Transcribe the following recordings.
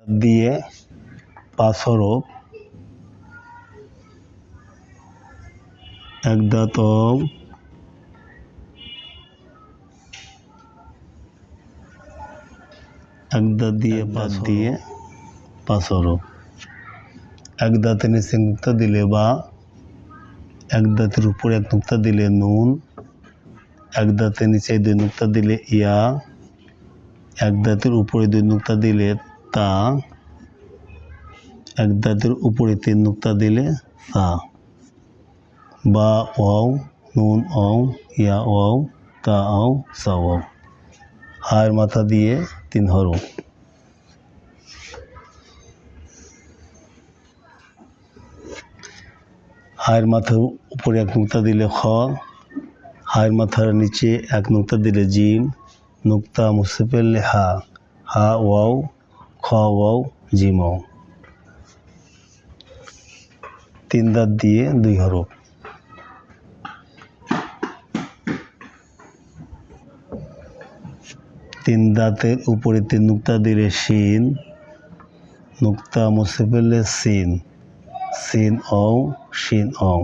দিয়ে 5 হরফ এক দাঁত এক দাঁত দিয়ে 5 হরফ এক দাঁতের নিচে নুক্তা দিলে বা এক দাঁতের উপরে এক নুক্তা দিলে নুন এক দাঁতের নিচে 2 নুক্তা দিলে ইয়া এক দাঁতের উপরে 2 নুক্তা দিলে তা এক দাঁতের উপরে 3 নুক্তা দিলে সা বা ওয়াও নুন ওয়াও ইয়া ওয়াও তা ওয়াও সা ওয়াও হায়ের মাথা দিয়ে 3 হরফ হায়ের মাথার উপরে এক নুক্তা দিলে খ হায়ের মাথার নিচে এক নুক্তা দিলে জিম নুক্তা মুছে ফেললে হা হা ওয়াও খ ওয়াও জিম ওয়াও 3 দাঁত দিয়ে 2 হরফ তিন দাঁতের উপরে 3 নুক্তা দিলে শিন নুক্তা মুছে ফেললে সিন সিন অং শিন অং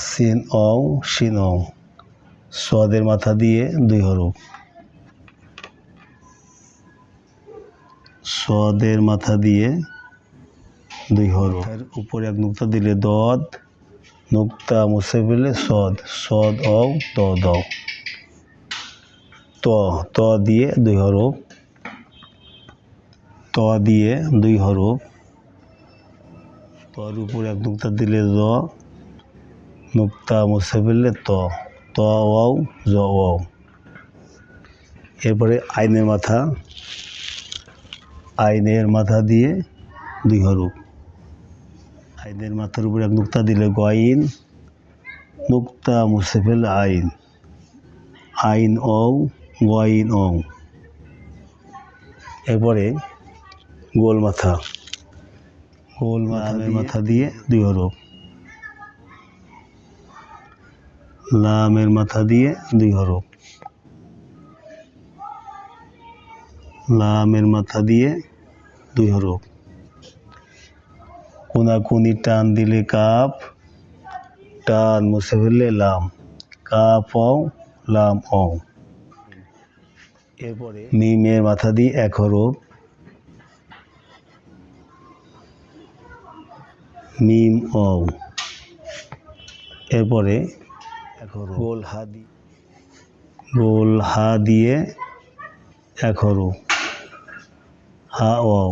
সিন অং শিন অং সোয়াদের মাথা দিয়ে 2 হরফ সোয়াদের মাথা দিয়ে 2 হরফ উপরে এক নুক্তা দিলে দদ নুক্তা মুছে ফেললে সদ সদ অও দ দাও ত দিয়ে 2 হরফ ত দিয়ে 2 হরফ তর উপরে এক নুক্তা দিলে জ নুক্তা মুছে ফেললে ত ওয়াও জ ওয়াও এরপরে আইনের মাথা দিয়ে 2 হরফ আইনের মাথার উপরে এক নুক্তা দিলে গইন নুক্তা মুছে ফেললে আইন আইন অও গইন অং এরপরে গোল মাথা দিয়ে 2 হরফ লামের মাথা দিয়ে 2 হরফ লামের মাথা দিয়ে 2 হরফ কোনাকুনি টান দিলে কাপ টান মুছে ফেললে লাম কাপ অও লাম অও এরপরে মিমের মাথা দিয়ে 1 হরফ মিম অও এরপরে 1 হরফ গোল হা দিয়ে 1 হরফ হা ওয়াও